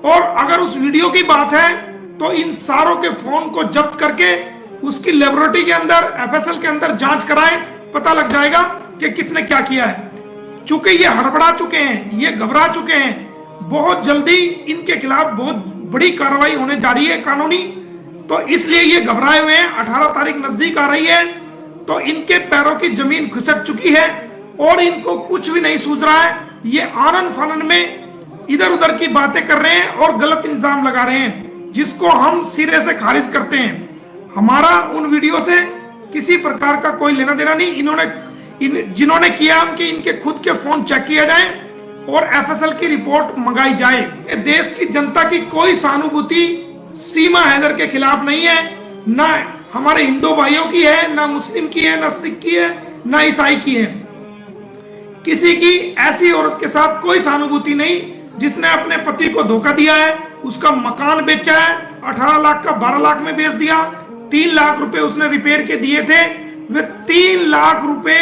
और अगर उस वीडियो की बात है तो इन सारों के फोन को जब्त करके उसकी लेबोरेटरी के अंदर, एफएसएल के अंदर जांच कराएं, पता लग जाएगा कि किसने क्या किया है। चूंकि ये हड़बड़ा चुके हैं, ये घबरा चुके हैं, बहुत जल्दी इनके खिलाफ बहुत बड़ी कार्रवाई होने जा रही है कानूनी, तो इसलिए ये घबराए हुए हैं। 18 तारीख नजदीक आ रही है तो इनके पैरों की जमीन खिसक चुकी है और इनको कुछ भी नहीं सूझ रहा है। ये आनन फानन में इधर उधर की बातें कर रहे हैं और गलत इल्जाम लगा रहे हैं, जिसको हम सिरे से खारिज करते हैं। हमारा उन वीडियो से किसी प्रकार का कोई लेना देना नहीं। जिन्होंने किया कि इनके खुद के फोन चेक किया जाए और एफएसएल की रिपोर्ट मंगाई जाए। देश की जनता की कोई सहानुभूति सीमा हैदर के खिलाफ नहीं है, ना हमारे हिंदू भाइयों की है, ना मुस्लिम की है, ना सिख की है, ना ईसाई की है। किसी की ऐसी औरत के साथ कोई सहानुभूति नहीं जिसने अपने पति को धोखा दिया है, उसका मकान बेचा है, 18 लाख का 12 लाख में बेच दिया, 3 लाख रुपए उसने रिपेयर के दिए थे, वे 3 लाख रुपए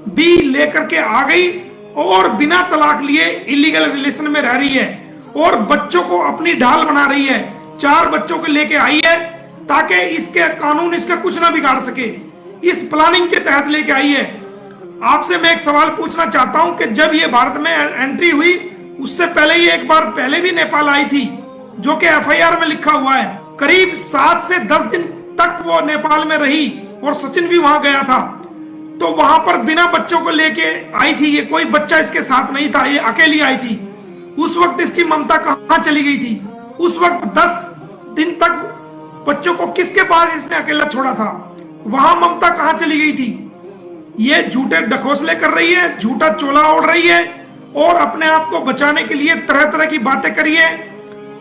भी लेकर के आ गई और बिना तलाक लिए इलीगल रिलेशन में रह रही है और बच्चों को अपनी ढाल बना रही है। 4 बच्चों को लेके आई है ताकि इसके कानून इसका कुछ ना बिगाड़ सके। इस प्लानिंग के तहत लेके आई है। आपसे मैं एक सवाल पूछना चाहता हूं कि जब ये भारत में एंट्री हुई उससे पहले ही एक बार पहले भी नेपाल आई थी, जो कि एफआईआर में लिखा हुआ है। करीब 7 से 10 दिन तक वो नेपाल में रही और सचिन भी वहां गया था। तो वहां पर बिना बच्चों को लेके आई थी, ये कोई बच्चा इसके साथ नहीं था, ये अकेली आई थी। उस वक्त इसकी ममता कहां चली गई थी? उस वक्त 10 दिन तक बच्चों को किसके पास इसने अकेला छोड़ा था? वहां ममता कहां चली गई थी? ये झूठे ढकोसले कर रही है, झूठा चोला ओढ़ रही है और अपने आप को बचाने के लिए तरह तरह की बातें करी है।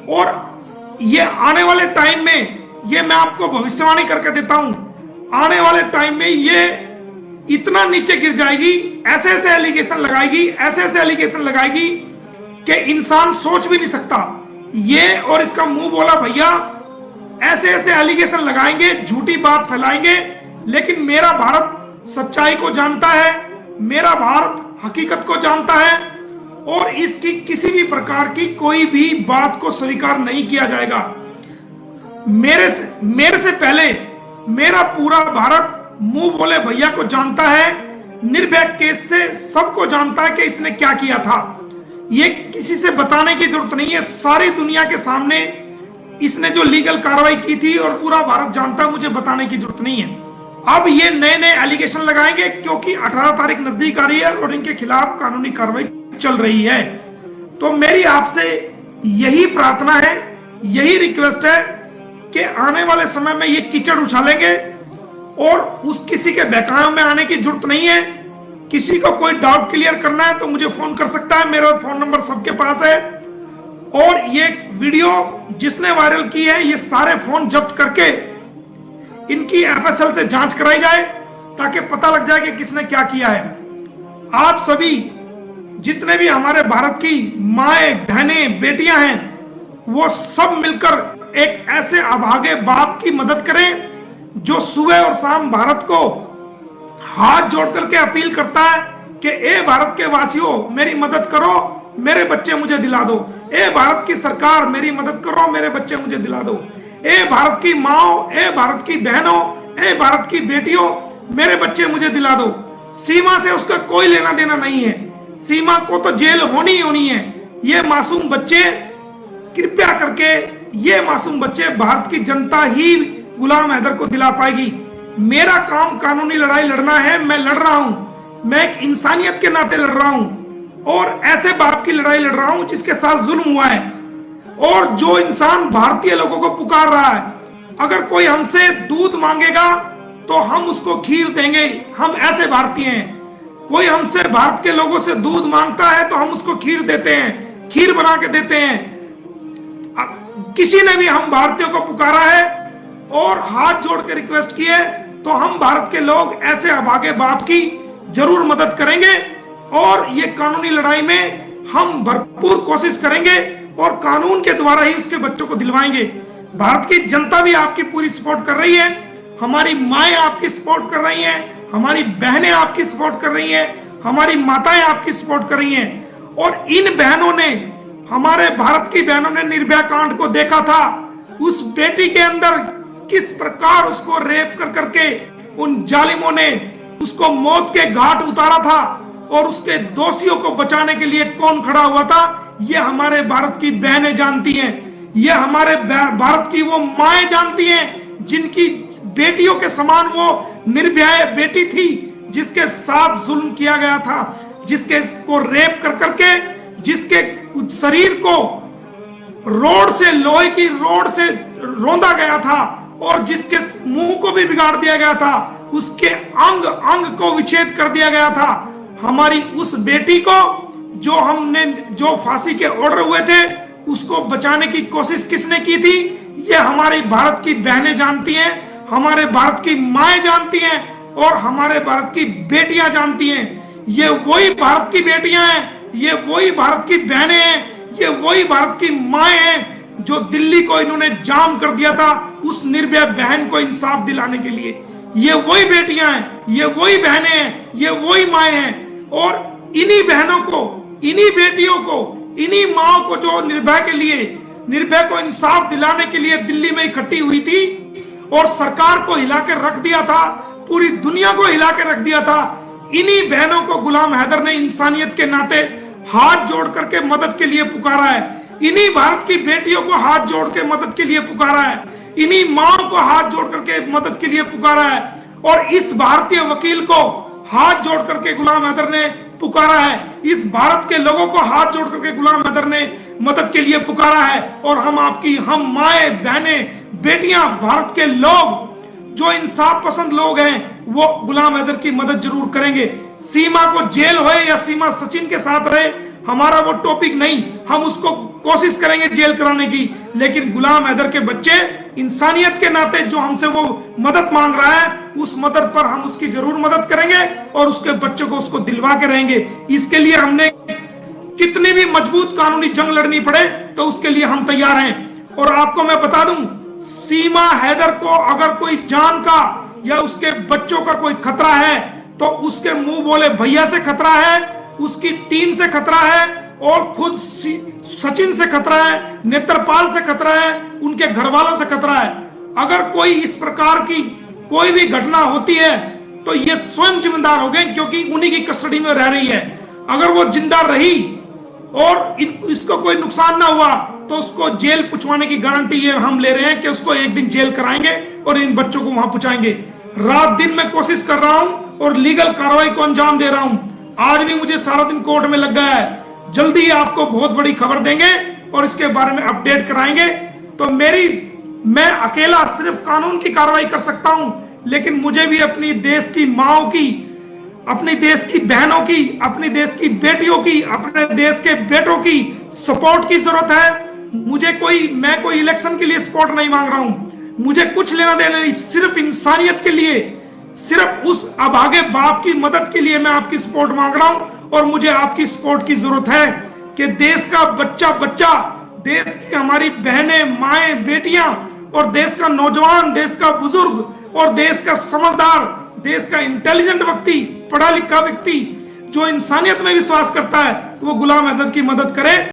और ये आने वाले टाइम में, ये मैं आपको भविष्यवाणी करके देता हूं, आने वाले टाइम में ये इतना नीचे गिर जाएगी, ऐसे ऐसे एलिगेशन लगाएगी, ऐसे ऐसे एलिगेशन लगाएगी कि इंसान सोच भी नहीं सकता। ये और इसका मुंह बोला भैया ऐसे ऐसे एलिगेशन लगाएंगे, झूठी बात फैलाएंगे, लेकिन मेरा भारत सच्चाई को जानता है, मेरा भारत हकीकत को जानता है और इसकी किसी भी प्रकार की कोई भी बात को स्वीकार नहीं किया जाएगा। मेरे से पहले मेरा पूरा भारत मुंह बोले भैया को जानता है, निर्भया केस से सबको जानता है कि इसने क्या किया था। ये किसी से बताने की जरूरत नहीं है, सारी दुनिया के सामने इसने जो लीगल कार्रवाई की थी और पूरा भारत जानता है, मुझे बताने की जरूरत नहीं है। अब ये नए नए एलिगेशन लगाएंगे क्योंकि 18 तारीख नजदीक आ रही है और इनके खिलाफ कानूनी कार्रवाई चल रही है। तो मेरी आपसे यही प्रार्थना है, यही रिक्वेस्ट है कि आने वाले समय में ये कीचड़ उछालेंगे और उस किसी के बहकावे में आने की जरूरत नहीं है। किसी को कोई डाउट क्लियर करना है तो मुझे फोन कर सकता है, मेरा फोन नंबर सबके पास है। और ये वीडियो जिसने वायरल की है, ये सारे फोन जब्त करके इनकी एफएसएल से जांच कराई जाए ताकि पता लग जाए कि किसने क्या किया है। आप सभी जितने भी हमारे भारत की माएं, बहनें, बेटियां हैं, वो सब मिलकर एक ऐसे अभागे बाप की मदद करें जो सुबह और शाम भारत को हाथ जोड़ करके अपील करता है कि ए भारत के वासियों मेरी मदद करो, मेरे बच्चे मुझे दिला दो। ए भारत की सरकार मेरी मदद करो, मेरे बच्चे मुझे दिला दो। ए भारत की माओ, ए भारत की बहनों, ए भारत की बेटियों, मेरे बच्चे मुझे दिला दो। सीमा से उसका कोई लेना देना नहीं है, सीमा को तो जेल होनी ही होनी है। ये मासूम बच्चे, कृपया करके ये मासूम बच्चे भारत की जनता ही गुलाम हैदर को दिला पाएगी। मेरा काम कानूनी लड़ाई लड़ना है, मैं लड़ रहा हूं, मैं एक इंसानियत के नाते लड़ रहा हूं और ऐसे बाप की लड़ाई लड़ रहा हूं जिसके साथ जुल्म हुआ है और जो इंसान भारतीय लोगों को पुकार रहा है। अगर कोई हमसे दूध मांगेगा तो हम उसको खीर देंगे, हम ऐसे भारतीय हैं। कोई हमसे भारत के लोगों से दूध मांगता है तो हम उसको खीर देते हैं, खीर बना के देते हैं। किसी ने भी हम भारतीयों को पुकारा है और हाथ जोड़ के रिक्वेस्ट की है तो हम भारत के लोग ऐसे अभागे बाप की जरूर मदद करेंगे और ये कानूनी लड़ाई में हम भरपूर कोशिश करेंगे और कानून के द्वारा ही उसके बच्चों को दिलवाएंगे। भारत की जनता भी आपकी पूरी सपोर्ट कर रही है, हमारी माएं आपकी सपोर्ट कर रही हैं, हमारी बहनें आपकी सपोर्ट कर रही हैं, हमारी माताएं आपकी सपोर्ट कर रही हैं और इन बहनों ने हमारे भारत की बहनों ने निर्भया कांड को देखा था। उस बेटी के अंदर किस प्रकार उसको रेप कर करके उन जालिमों ने उसको मौत के घाट उतारा था, और उसके दोषियों को बचाने के लिए कौन खड़ा हुआ था, ये हमारे भारत की बहनें जानती हैं। ये हमारे भारत की वो माएं जानती हैं जिनकी बेटियों के समान वो निर्भया बेटी थी, जिसके साथ जुल्म किया गया था, जिसके को रेप कर करके, जिसके शरीर को रोड से, लोहे की रोड से रौंदा गया था, और जिसके मुंह को भी बिगाड़ दिया गया था, उसके अंग अंग को विच्छेद कर दिया गया था। हमारी उस बेटी को जो फांसी के ऑर्डर हुए थे, उसको बचाने की कोशिश किसने की थी, ये हमारी भारत की बहनें जानती हैं, हमारे भारत की माएं जानती हैं, और हमारे भारत की बेटियां जानती हैं। ये वही भारत की बेटियां हैं, ये वही भारत की बहनें हैं, ये वही भारत की माएं हैं जो दिल्ली को इन्होंने जाम कर दिया था उस निर्भया बहन को इंसाफ दिलाने के लिए। ये वही बेटियां हैं, ये वही बहनें हैं, ये वही माएं हैं, और इन्हीं बहनों को, इन्हीं बेटियों को, इन्हीं माओ को जो निर्भया को इंसाफ दिलाने के लिए दिल्ली में इकट्ठी हुई थी और सरकार को हिला के रख दिया था, पूरी दुनिया को हिला के रख दिया था, इन्हीं बहनों को गुलाम हैदर ने इंसानियत के नाते हाथ जोड़ करके मदद के लिए पुकारा है। इन्हीं भारत की बेटियों को हाथ जोड़ के मदद के लिए पुकारा है, इन्हीं माओ को हाथ जोड़ करके मदद के लिए पुकारा है, और इस भारतीय वकील को हाथ जोड़ करके गुलाम हैदर ने पुकारा है, इस भारत के लोगों को हाथ जोड़ करके गुलाम हैदर ने मदद के लिए पुकारा है। और हम माए, बहनें, बेटियां, भारत के लोग जो इंसाफ पसंद लोग हैं, वो गुलाम हैदर की मदद जरूर करेंगे। सीमा को जेल होए या सीमा सचिन के साथ रहे, हमारा वो टॉपिक नहीं, हम उसको कोशिश करेंगे जेल कराने की, लेकिन गुलाम हैदर के बच्चे इंसानियत के नाते जो हमसे वो मदद मांग रहा है, उस मदद पर हम उसकी जरूर मदद करेंगे और उसके बच्चों को उसको दिलवा के रहेंगे। इसके लिए हमने कितनी भी मजबूत कानूनी जंग लड़नी पड़े तो उसके लिए हम तैयार हैं। और आपको मैं बता दूं, सीमा हैदर को अगर कोई जान का या उसके बच्चों का कोई खतरा है तो उसके मुंह बोले भैया से खतरा है, उसकी टीम से खतरा है, और खुद सचिन से खतरा है, नेत्रपाल से खतरा है, उनके घर वालों से खतरा है। अगर कोई इस प्रकार की कोई भी घटना होती है तो ये स्वयं जिम्मेदार हो गए, क्योंकि उन्हीं की कस्टडी में रह रही है। अगर वो जिंदा रही और इसको कोई नुकसान ना हुआ तो उसको जेल पुछवाने की गारंटी ये हम ले रहे हैं कि उसको एक दिन जेल कराएंगे और इन बच्चों को वहां पहुंचाएंगे। रात दिन मैं कोशिश कर रहा हूं और लीगल कार्रवाई को अंजाम दे रहा हूं। आज भी मुझे सारा दिन कोर्ट में लग गया है। जल्दी आपको बहुत बड़ी खबर देंगे और इसके बारे में अपडेट कराएंगे। तो मैं अकेला सिर्फ कानून की कार्रवाई कर सकता हूं, लेकिन मुझे भी अपनी देश की माओ की, अपने देश की बहनों की, अपने देश की बेटियों की, अपने देश के बेटों की सपोर्ट की जरूरत है। मैं कोई इलेक्शन के लिए सपोर्ट नहीं मांग रहा हूं, मुझे कुछ लेना देना नहीं, सिर्फ इंसानियत के लिए, सिर्फ उस अभागे बाप की मदद के लिए मैं आपकी सपोर्ट मांग रहा हूं। और मुझे आपकी सपोर्ट की जरूरत है कि देश का बच्चा, देश की हमारी बहनें, माएं, बेटियां, और देश का नौजवान, देश का बुजुर्ग, और देश का समझदार, देश का इंटेलिजेंट व्यक्ति, पढ़ा लिखा व्यक्ति जो इंसानियत में विश्वास करता है, वो गुलाम हैदर की मदद करे।